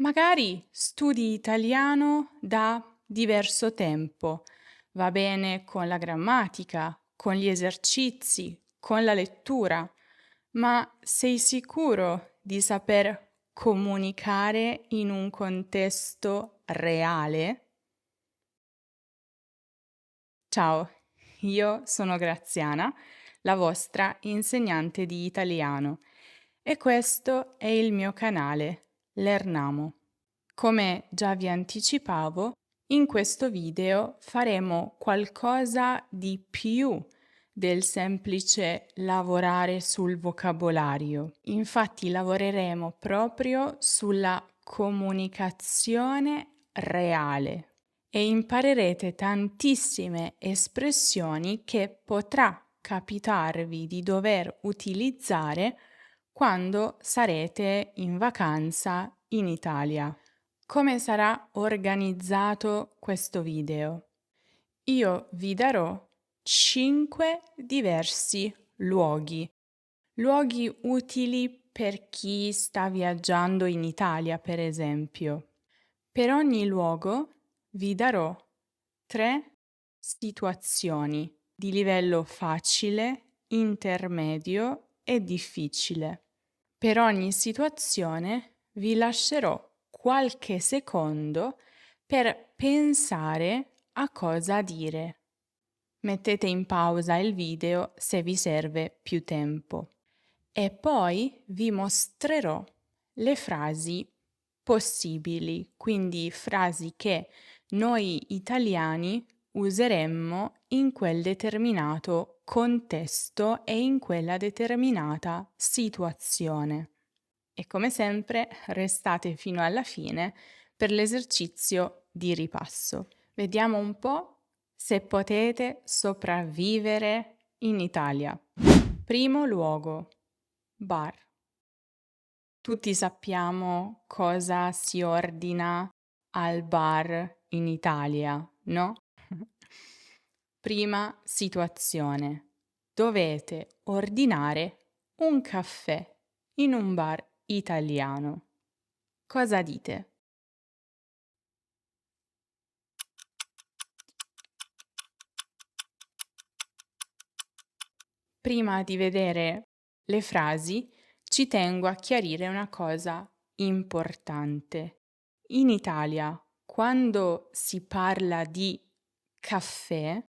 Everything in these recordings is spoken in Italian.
Magari studi italiano da diverso tempo, va bene con la grammatica, con gli esercizi, con la lettura, ma sei sicuro di saper comunicare in un contesto reale? Ciao, io sono Graziana, la vostra insegnante di italiano, e questo è il mio canale, Lernamo. Come già vi anticipavo, in questo video faremo qualcosa di più del semplice lavorare sul vocabolario. Infatti lavoreremo proprio sulla comunicazione reale e imparerete tantissime espressioni che potrà capitarvi di dover utilizzare quando sarete in vacanza in Italia. Come sarà organizzato questo video? Io vi darò 5 diversi luoghi utili per chi sta viaggiando in Italia, per esempio. Per ogni luogo vi darò 3 situazioni di livello facile, intermedio e difficile. Per ogni situazione vi lascerò qualche secondo per pensare a cosa dire. Mettete in pausa il video se vi serve più tempo. E poi vi mostrerò le frasi possibili, quindi frasi che noi italiani useremmo in quel determinato contesto e in quella determinata situazione. E come sempre restate fino alla fine per l'esercizio di ripasso. Vediamo un po' se potete sopravvivere in Italia. Primo luogo, bar. Tutti sappiamo cosa si ordina al bar in Italia, no? Prima situazione. Dovete ordinare un caffè in un bar italiano. Cosa dite? Prima di vedere le frasi, ci tengo a chiarire una cosa importante. In Italia, quando si parla di caffè,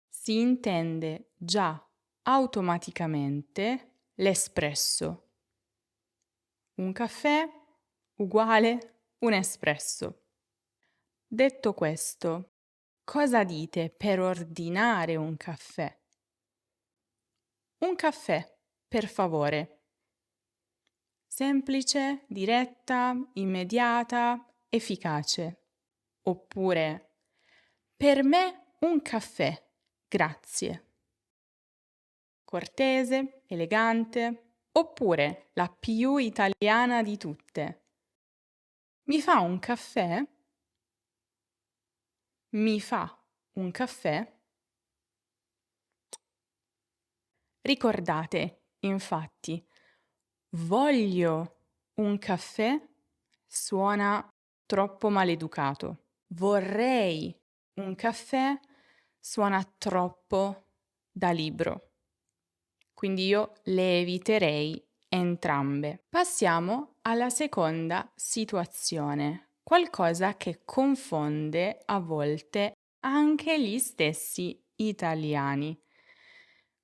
si intende già automaticamente l'espresso. Un caffè uguale un espresso. Detto questo, cosa dite per ordinare un caffè? Un caffè, per favore. Semplice, diretta, immediata, efficace. Oppure, per me un caffè, grazie. Cortese, elegante. Oppure, la più italiana di tutte. Mi fa un caffè? Mi fa un caffè? Ricordate, infatti, voglio un caffè suona troppo maleducato. Vorrei un caffè suona troppo da libro. Quindi io le eviterei entrambe. Passiamo alla seconda situazione, qualcosa che confonde a volte anche gli stessi italiani.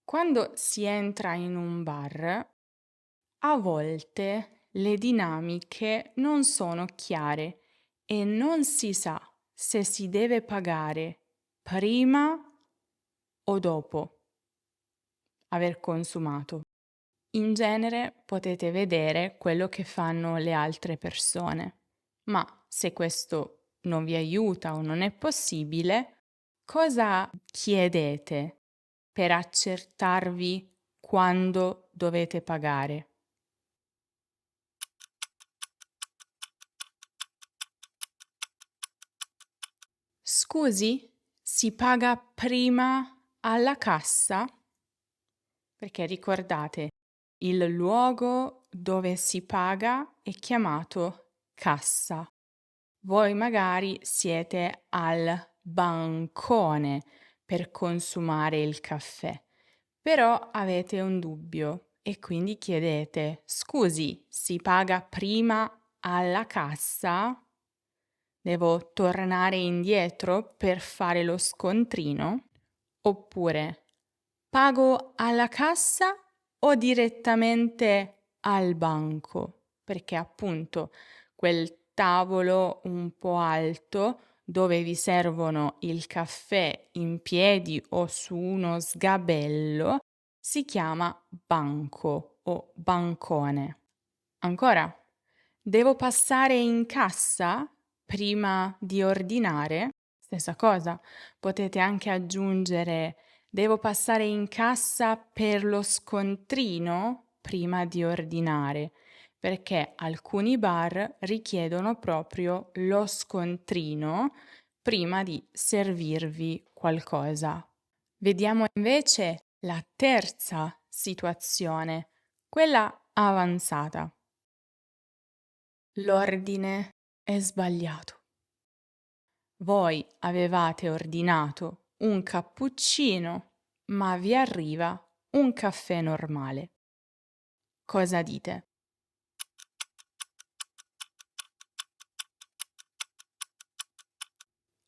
Quando si entra in un bar, a volte le dinamiche non sono chiare e non si sa se si deve pagare prima o dopo aver consumato. In genere potete vedere quello che fanno le altre persone, ma se questo non vi aiuta o non è possibile, cosa chiedete per accertarvi quando dovete pagare? Scusi, si paga prima alla cassa? Perché ricordate, il luogo dove si paga è chiamato cassa. Voi magari siete al bancone per consumare il caffè, però avete un dubbio e quindi chiedete: "Scusi, si paga prima alla cassa? Devo tornare indietro per fare lo scontrino?" Oppure: "Pago alla cassa o direttamente al banco?" Perché appunto quel tavolo un po' alto dove vi servono il caffè in piedi o su uno sgabello si chiama banco o bancone. Ancora, devo passare in cassa prima di ordinare? Stessa cosa, potete anche aggiungere: devo passare in cassa per lo scontrino prima di ordinare, perché alcuni bar richiedono proprio lo scontrino prima di servirvi qualcosa. Vediamo invece la terza situazione, quella avanzata. L'ordine è sbagliato. Voi avevate ordinato un cappuccino, ma vi arriva un caffè normale. Cosa dite?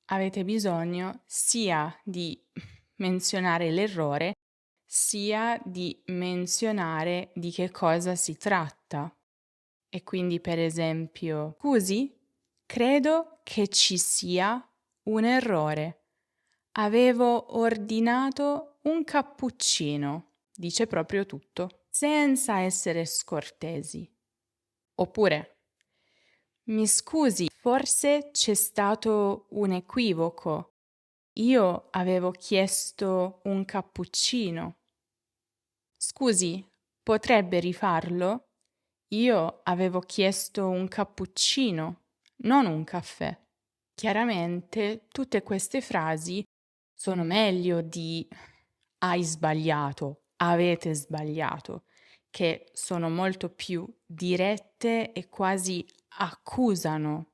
Avete bisogno sia di menzionare l'errore, sia di menzionare di che cosa si tratta. E quindi, per esempio, scusi, credo che ci sia un errore. Avevo ordinato un cappuccino. Dice proprio tutto, senza essere scortesi. Oppure, mi scusi, forse c'è stato un equivoco. Io avevo chiesto un cappuccino. Scusi, potrebbe rifarlo? Io avevo chiesto un cappuccino, non un caffè. Chiaramente tutte queste frasi sono meglio di hai sbagliato, avete sbagliato, che sono molto più dirette e quasi accusano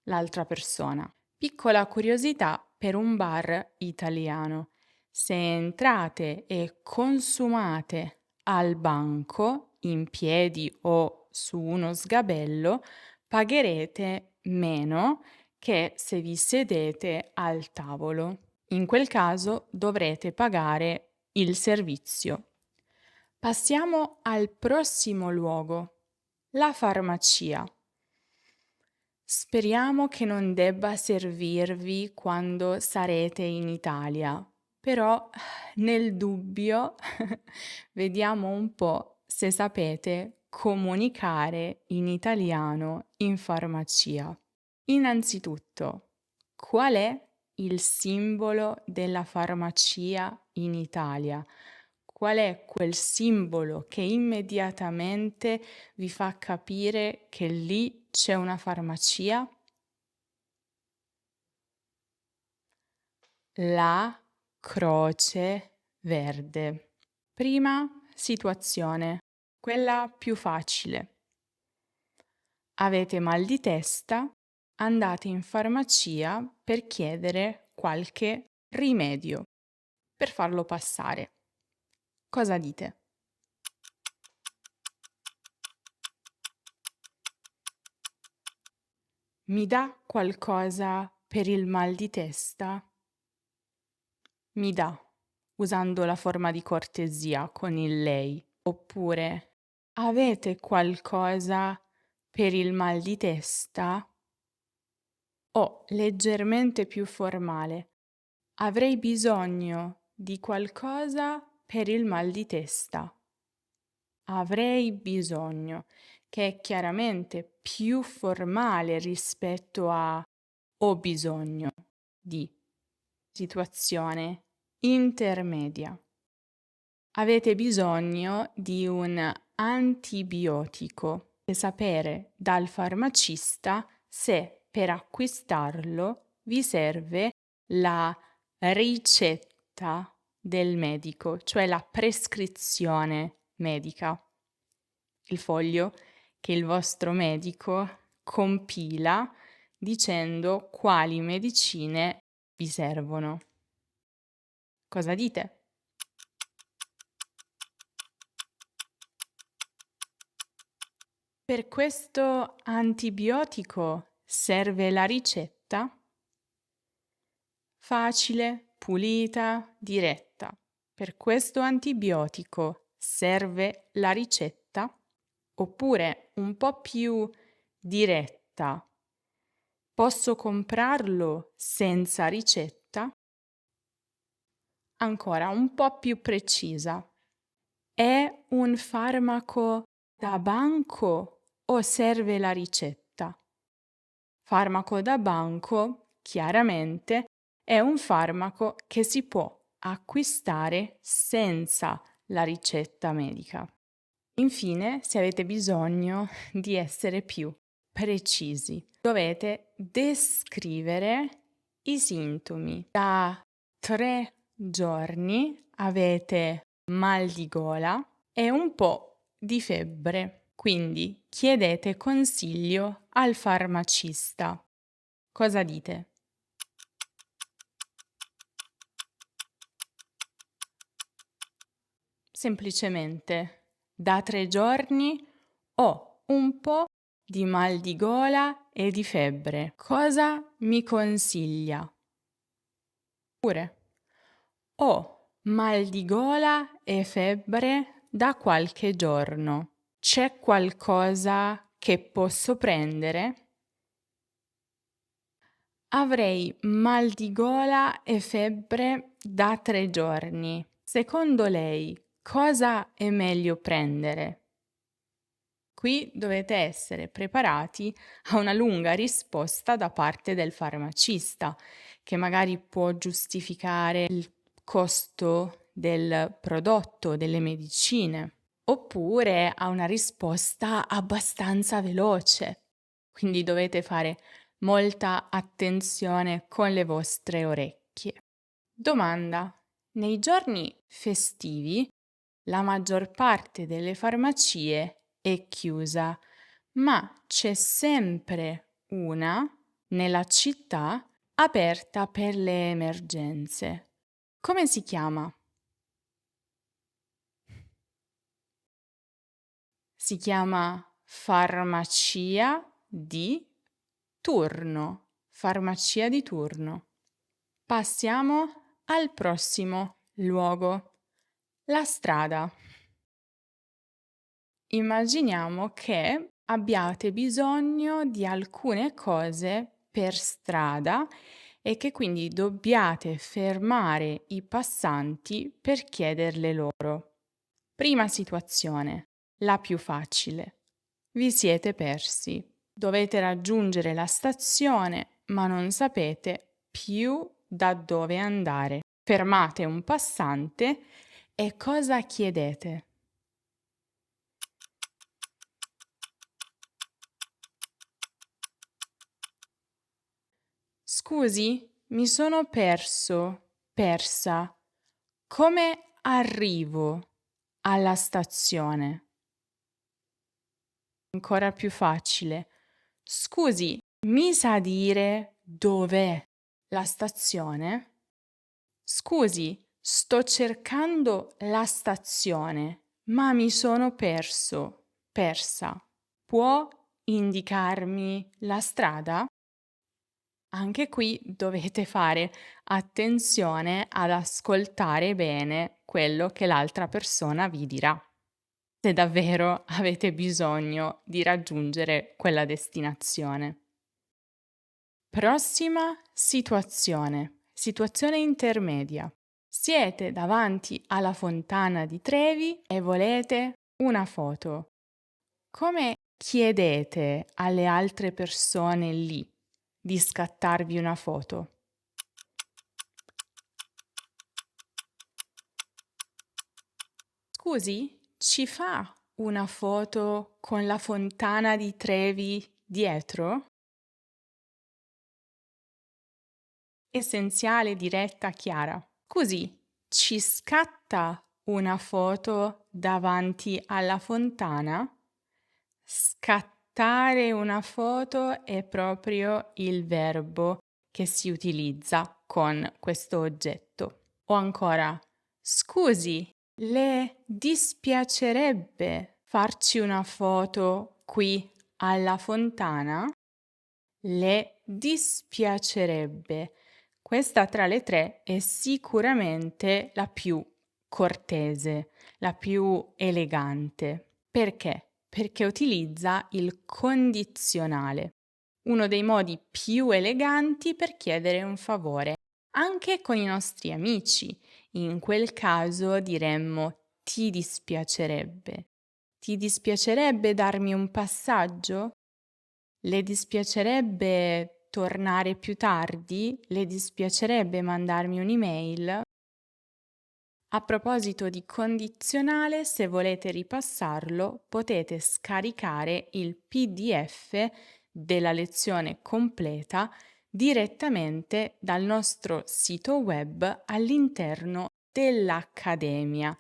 l'altra persona. Piccola curiosità per un bar italiano. Se entrate e consumate al banco, in piedi o su uno sgabello, pagherete meno che se vi sedete al tavolo. In quel caso dovrete pagare il servizio. Passiamo al prossimo luogo, la farmacia. Speriamo che non debba servirvi quando sarete in Italia, però nel dubbio vediamo un po' se sapete comunicare in italiano in farmacia. Innanzitutto, qual è il simbolo della farmacia in Italia? Qual è quel simbolo che immediatamente vi fa capire che lì c'è una farmacia? La croce verde. Prima situazione, quella più facile. Avete mal di testa, andate in farmacia per chiedere qualche rimedio per farlo passare. Cosa dite? Mi dà qualcosa per il mal di testa? Mi dà, usando la forma di cortesia con il lei. Oppure, avete qualcosa per il mal di testa? O, leggermente più formale, avrei bisogno di qualcosa per il mal di testa. Avrei bisogno, che è chiaramente più formale rispetto a ho bisogno di. Situazione intermedia. Avete bisogno di un antibiotico e sapere dal farmacista se per acquistarlo vi serve la ricetta del medico, cioè la prescrizione medica, il foglio che il vostro medico compila dicendo quali medicine vi servono. Cosa dite? Per questo antibiotico serve la ricetta? Facile, pulita, diretta. Per questo antibiotico serve la ricetta? Oppure un po' più diretta. Posso comprarlo senza ricetta? Ancora un po' più precisa. È un farmaco da banco o serve la ricetta? Farmaco da banco, chiaramente, è un farmaco che si può acquistare senza la ricetta medica. Infine, se avete bisogno di essere più precisi, dovete descrivere i sintomi. Da 3 giorni avete mal di gola e un po' di febbre, quindi chiedete consiglio al farmacista. Cosa dite? Semplicemente, da 3 giorni ho un po' di mal di gola e di febbre. Cosa mi consiglia? Oppure, ho mal di gola e febbre da qualche giorno. C'è qualcosa che posso prendere? Avrei mal di gola e febbre da 3 giorni. Secondo lei, cosa è meglio prendere? Qui dovete essere preparati a una lunga risposta da parte del farmacista, che magari può giustificare il costo del prodotto, delle medicine, oppure a una risposta abbastanza veloce. Quindi dovete fare molta attenzione con le vostre orecchie. Domanda: nei giorni festivi la maggior parte delle farmacie è chiusa, ma c'è sempre una nella città aperta per le emergenze. Come si chiama? Si chiama farmacia di turno. Farmacia di turno. Passiamo al prossimo luogo, la strada. Immaginiamo che abbiate bisogno di alcune cose per strada e che quindi dobbiate fermare i passanti per chiederle loro. Prima situazione, la più facile. Vi siete persi. Dovete raggiungere la stazione, ma non sapete più da dove andare. Fermate un passante e cosa chiedete? Scusi, mi sono persa. Come arrivo alla stazione? Ancora più facile. Scusi, mi sa dire dov'è la stazione? Scusi, sto cercando la stazione, ma mi sono persa. Può indicarmi la strada? Anche qui dovete fare attenzione ad ascoltare bene quello che l'altra persona vi dirà, se davvero avete bisogno di raggiungere quella destinazione. Prossima situazione, situazione intermedia. Siete davanti alla fontana di Trevi e volete una foto. Come chiedete alle altre persone lì di scattarvi una foto? Scusi, ci fa una foto con la fontana di Trevi dietro? Essenziale, diretta, chiara. Scusi, ci scatta una foto davanti alla fontana? scattare una foto è proprio il verbo che si utilizza con questo oggetto. O ancora, scusi, le dispiacerebbe farci una foto qui alla fontana? Le dispiacerebbe. Questa tra le tre è sicuramente la più cortese, la più elegante. Perché? Perché utilizza il condizionale, uno dei modi più eleganti per chiedere un favore, anche con i nostri amici. In quel caso diremmo ti dispiacerebbe. Ti dispiacerebbe darmi un passaggio? Le dispiacerebbe tornare più tardi? Le dispiacerebbe mandarmi un'email? A proposito di condizionale, se volete ripassarlo, potete scaricare il PDF della lezione completa direttamente dal nostro sito web all'interno dell'Accademia.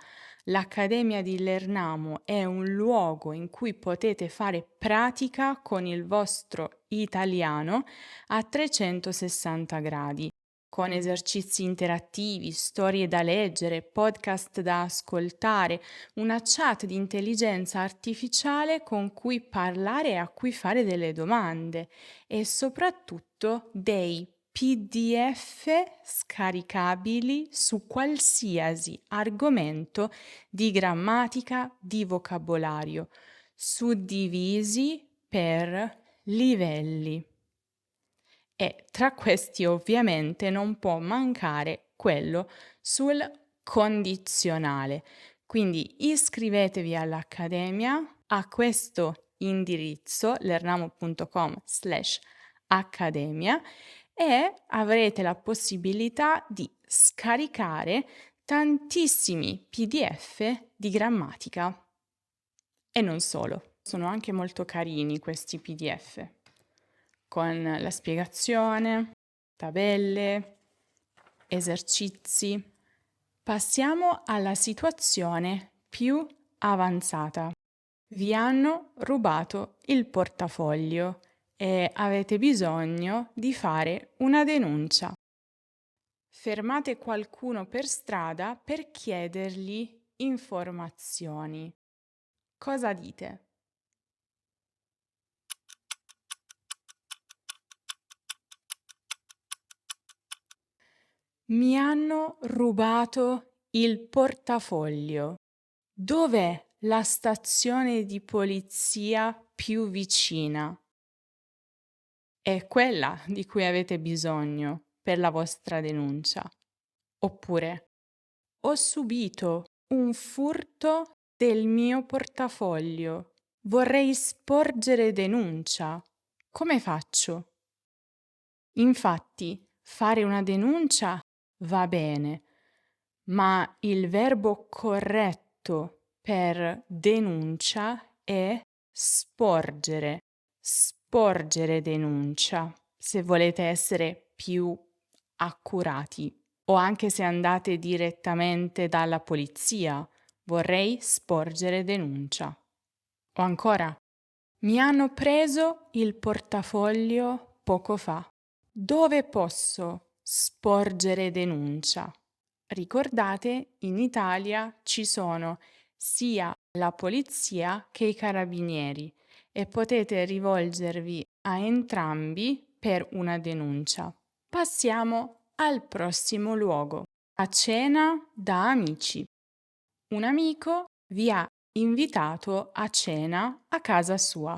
L'Accademia di Lernamo è un luogo in cui potete fare pratica con il vostro italiano a 360 gradi, con esercizi interattivi, storie da leggere, podcast da ascoltare, una chat di intelligenza artificiale con cui parlare e a cui fare delle domande e soprattutto dei PDF scaricabili su qualsiasi argomento di grammatica, di vocabolario, suddivisi per livelli. E tra questi ovviamente non può mancare quello sul condizionale. Quindi iscrivetevi all'Accademia a questo indirizzo lernamo.com/accademia e avrete la possibilità di scaricare tantissimi PDF di grammatica. E non solo, sono anche molto carini questi PDF, con la spiegazione, tabelle, esercizi. Passiamo alla situazione più avanzata. Vi hanno rubato il portafoglio e avete bisogno di fare una denuncia. Fermate qualcuno per strada per chiedergli informazioni. Cosa dite? Mi hanno rubato il portafoglio. Dov'è la stazione di polizia più vicina? È quella di cui avete bisogno per la vostra denuncia. Oppure, ho subito un furto del mio portafoglio. Vorrei sporgere denuncia. Come faccio? Infatti, fare una denuncia va bene, ma il verbo corretto per denuncia è sporgere. Sporgere denuncia, se volete essere più accurati, o anche se andate direttamente dalla polizia. Vorrei sporgere denuncia. O ancora, mi hanno preso il portafoglio poco fa. Dove posso sporgere denuncia? Ricordate, in Italia ci sono sia la polizia che i carabinieri e potete rivolgervi a entrambi per una denuncia. Passiamo al prossimo luogo, a cena da amici. Un amico vi ha invitato a cena a casa sua.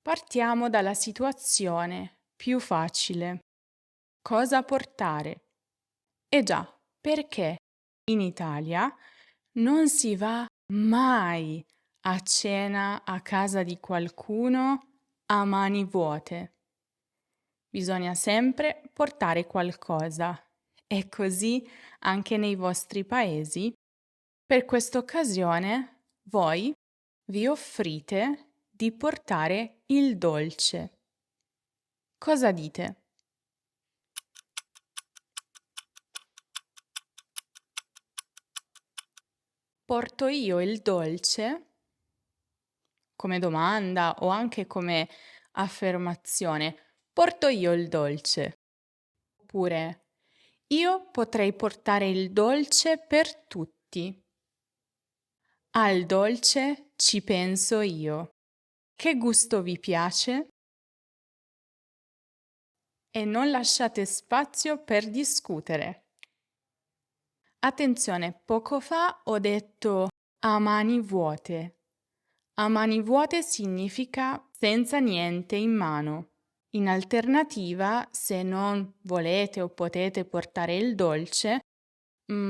Partiamo dalla situazione più facile. Cosa portare? Eh già, perché in Italia non si va mai a cena a casa di qualcuno a mani vuote. Bisogna sempre portare qualcosa. E così anche nei vostri paesi. Per questa occasione voi vi offrite di portare il dolce. Cosa dite? Porto io il dolce? come domanda o anche come affermazione. Porto io il dolce. Oppure io potrei portare il dolce per tutti. Al dolce ci penso io. Che gusto vi piace? E non lasciate spazio per discutere. Attenzione, poco fa ho detto a mani vuote. A mani vuote significa senza niente in mano. In alternativa, se non volete o potete portare il dolce,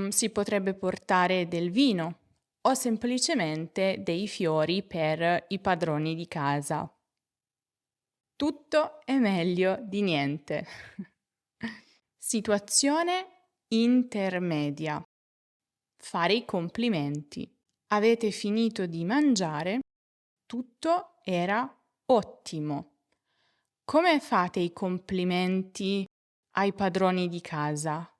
si potrebbe portare del vino o semplicemente dei fiori per i padroni di casa. Tutto è meglio di niente. Situazione intermedia. Fare i complimenti. Avete finito di mangiare? Tutto era ottimo. Come fate i complimenti ai padroni di casa?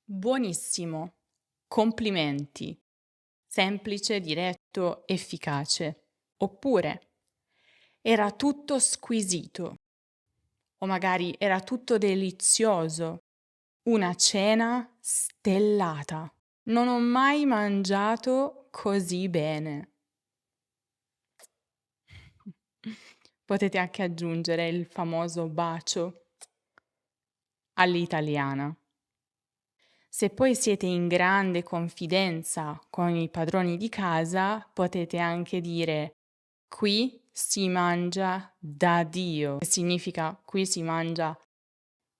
Buonissimo. Complimenti. Semplice, diretto, efficace. Oppure era tutto squisito. O magari era tutto delizioso. Una cena stellata. Non ho mai mangiato così bene. Potete anche aggiungere il famoso bacio all'italiana. Se poi siete in grande confidenza con i padroni di casa, potete anche dire qui si mangia da Dio, che significa qui si mangia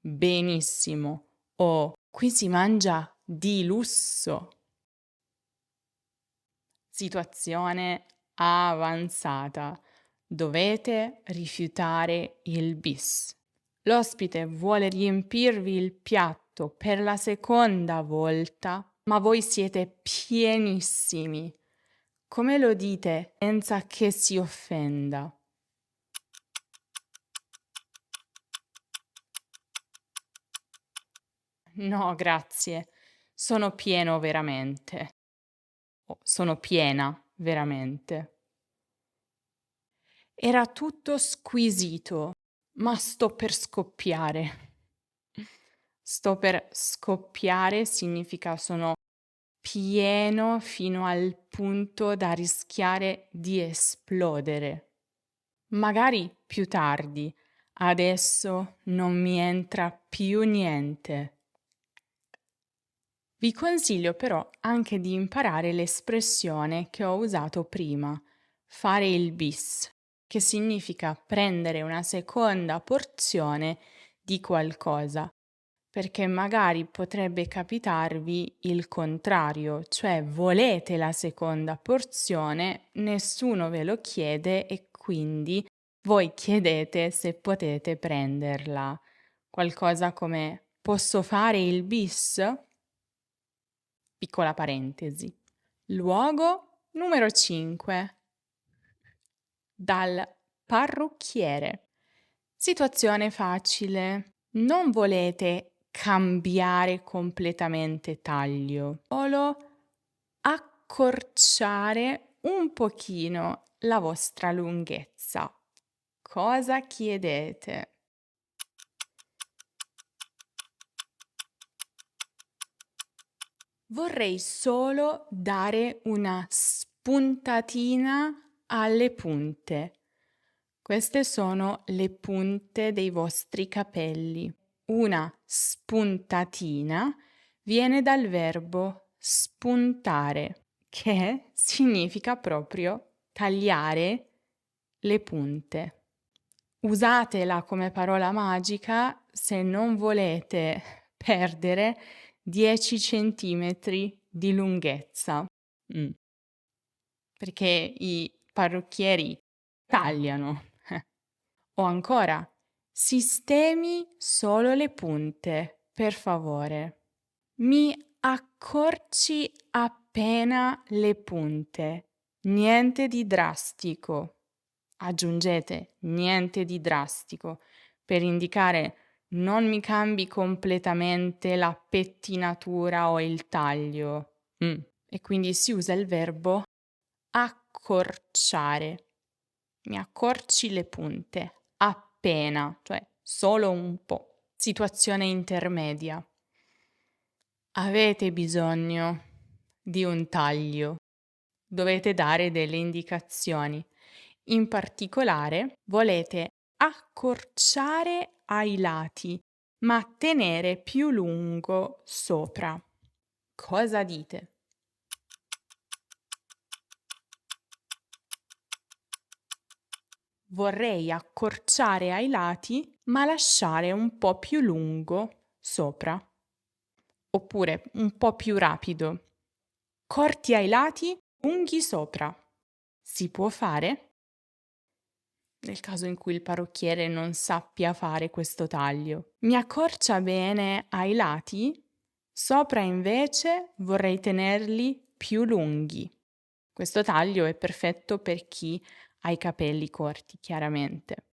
benissimo o qui si mangia di lusso. Situazione avanzata. Dovete rifiutare il bis. L'ospite vuole riempirvi il piatto per la seconda volta, ma voi siete pienissimi. Come lo dite senza che si offenda? No, grazie. Sono pieno veramente. Sono piena veramente. Era tutto squisito, ma sto per scoppiare. Sto per scoppiare significa sono pieno fino al punto da rischiare di esplodere. Magari più tardi, adesso non mi entra più niente. Vi consiglio però anche di imparare l'espressione che ho usato prima, fare il bis, che significa prendere una seconda porzione di qualcosa, perché magari potrebbe capitarvi il contrario, cioè volete la seconda porzione, nessuno ve lo chiede e quindi voi chiedete se potete prenderla. Qualcosa come posso fare il bis? Piccola parentesi. Luogo numero 5. Dal parrucchiere. Situazione facile. Non volete cambiare completamente taglio, solo accorciare un pochino la vostra lunghezza. Cosa chiedete? Vorrei solo dare una spuntatina alle punte. Queste sono le punte dei vostri capelli. Una spuntatina viene dal verbo spuntare, che significa proprio tagliare le punte. Usatela come parola magica se non volete perdere 10 centimetri di lunghezza. Perché i parrucchieri tagliano. O ancora, sistemi solo le punte, per favore. Mi accorci appena le punte. Niente di drastico. Aggiungete niente di drastico per indicare non mi cambi completamente la pettinatura o il taglio. E quindi si usa il verbo accorciare. Mi accorci le punte, appena, cioè solo un po'. Situazione intermedia. Avete bisogno di un taglio. Dovete dare delle indicazioni. In particolare, volete accorciare ai lati, ma tenere più lungo sopra. Cosa dite? Vorrei accorciare ai lati, ma lasciare un po' più lungo sopra. Oppure un po' più rapido. Corti ai lati, lunghi sopra. Si può fare? Nel caso in cui il parrucchiere non sappia fare questo taglio. Mi accorcia bene ai lati, sopra invece vorrei tenerli più lunghi. Questo taglio è perfetto per chi ha i capelli corti, chiaramente.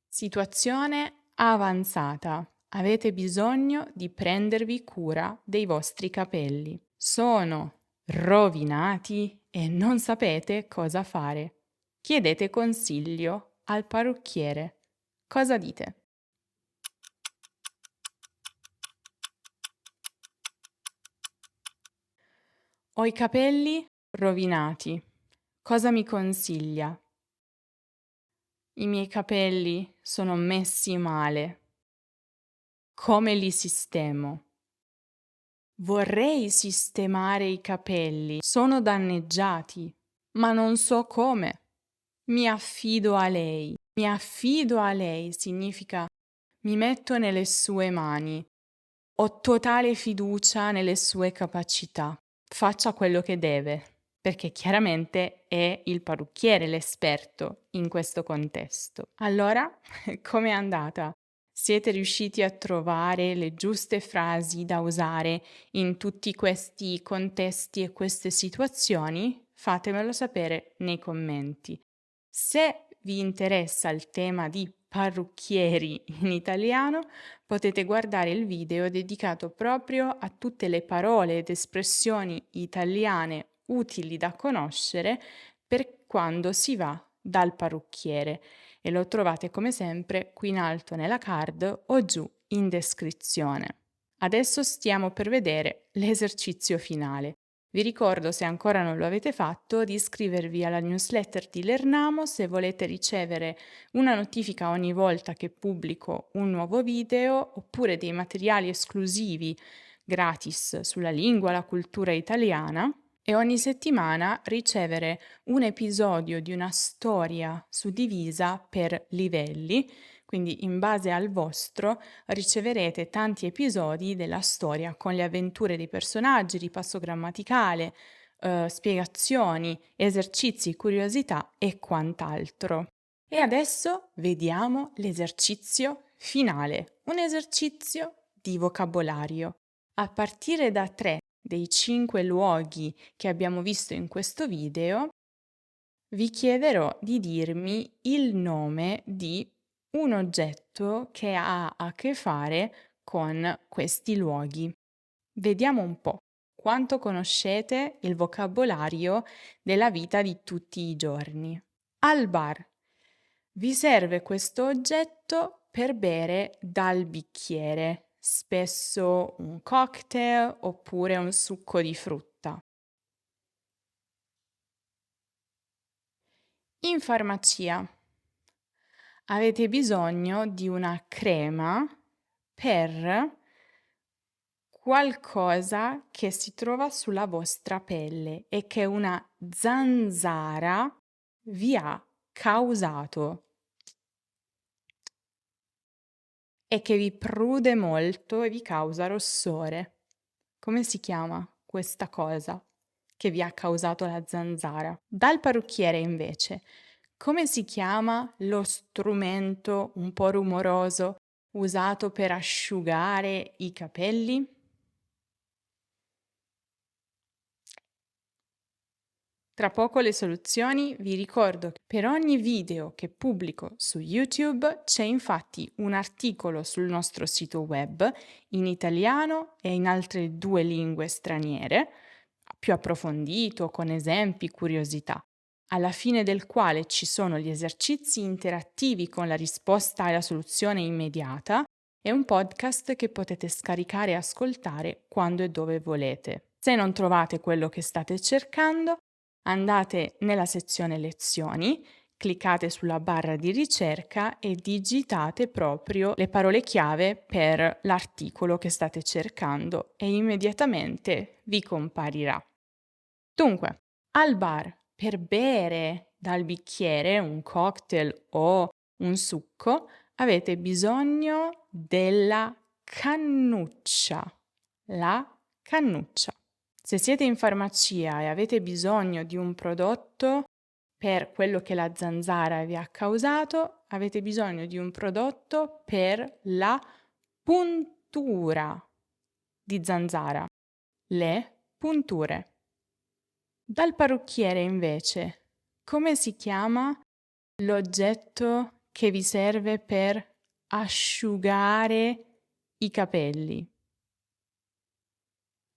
Situazione avanzata. Avete bisogno di prendervi cura dei vostri capelli. Sono rovinati e non sapete cosa fare. Chiedete consiglio al parrucchiere. Cosa dite? Ho i capelli rovinati. Cosa mi consiglia? I miei capelli sono messi male. Come li sistemo? Vorrei sistemare i capelli. Sono danneggiati, ma non so come. Mi affido a lei. Mi affido a lei significa mi metto nelle sue mani. Ho totale fiducia nelle sue capacità. Faccia quello che deve, perché chiaramente è il parrucchiere l'esperto in questo contesto. Allora, com'è andata? Siete riusciti a trovare le giuste frasi da usare in tutti questi contesti e queste situazioni? Fatemelo sapere nei commenti. Se vi interessa il tema di parrucchieri in italiano, potete guardare il video dedicato proprio a tutte le parole ed espressioni italiane utili da conoscere per quando si va dal parrucchiere e lo trovate come sempre qui in alto nella card o giù in descrizione. Adesso stiamo per vedere l'esercizio finale. Vi ricordo, se ancora non lo avete fatto, di iscrivervi alla newsletter di Lernamo se volete ricevere una notifica ogni volta che pubblico un nuovo video oppure dei materiali esclusivi gratis sulla lingua, la cultura italiana e ogni settimana ricevere un episodio di una storia suddivisa per livelli, quindi in base al vostro riceverete tanti episodi della storia con le avventure dei personaggi, ripasso grammaticale, spiegazioni, esercizi, curiosità e quant'altro. E adesso vediamo l'esercizio finale, un esercizio di vocabolario. A partire da 3 dei 5 luoghi che abbiamo visto in questo video, vi chiederò di dirmi il nome di un oggetto che ha a che fare con questi luoghi. Vediamo un po' quanto conoscete il vocabolario della vita di tutti i giorni. Al bar. Vi serve questo oggetto per bere dal bicchiere, spesso un cocktail oppure un succo di frutta. In farmacia avete bisogno di una crema per qualcosa che si trova sulla vostra pelle e che una zanzara vi ha causato e che vi prude molto e vi causa rossore. Come si chiama questa cosa che vi ha causato la zanzara? Dal parrucchiere invece, come si chiama lo strumento un po' rumoroso usato per asciugare i capelli? Tra poco le soluzioni, vi ricordo che per ogni video che pubblico su YouTube c'è infatti un articolo sul nostro sito web in italiano e in altre 2 lingue straniere, più approfondito, con esempi, curiosità, alla fine del quale ci sono gli esercizi interattivi con la risposta e la soluzione immediata e un podcast che potete scaricare e ascoltare quando e dove volete. Se non trovate quello che state cercando, andate nella sezione lezioni, cliccate sulla barra di ricerca e digitate proprio le parole chiave per l'articolo che state cercando e immediatamente vi comparirà. Dunque, al bar per bere dal bicchiere un cocktail o un succo avete bisogno della cannuccia. La cannuccia. Se siete in farmacia e avete bisogno di un prodotto per quello che la zanzara vi ha causato, avete bisogno di un prodotto per la puntura di zanzara. Le punture. Dal parrucchiere, invece, come si chiama l'oggetto che vi serve per asciugare i capelli?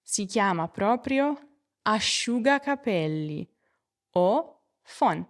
Si chiama proprio asciugacapelli o phon.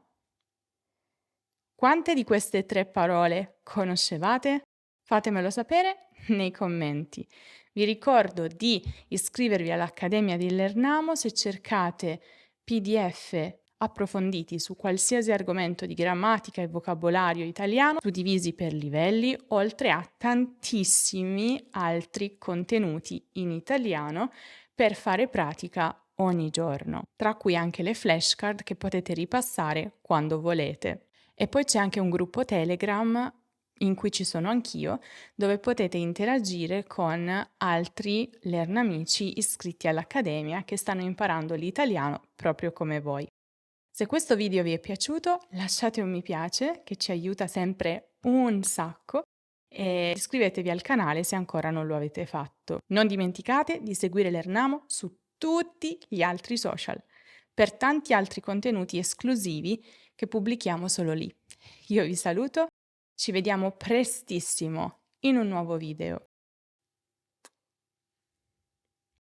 Quante di queste 3 parole conoscevate? Fatemelo sapere nei commenti. Vi ricordo di iscrivervi all'Accademia di Lernamo se cercate PDF approfonditi su qualsiasi argomento di grammatica e vocabolario italiano, suddivisi per livelli, oltre a tantissimi altri contenuti in italiano per fare pratica ogni giorno, tra cui anche le flashcard che potete ripassare quando volete. E poi c'è anche un gruppo Telegram in cui ci sono anch'io, dove potete interagire con altri Lernamici iscritti all'Accademia che stanno imparando l'italiano proprio come voi. Se questo video vi è piaciuto, lasciate un mi piace che ci aiuta sempre un sacco e iscrivetevi al canale se ancora non lo avete fatto. Non dimenticate di seguire Lernamo su tutti gli altri social per tanti altri contenuti esclusivi che pubblichiamo solo lì. Io vi saluto, ci vediamo prestissimo in un nuovo video.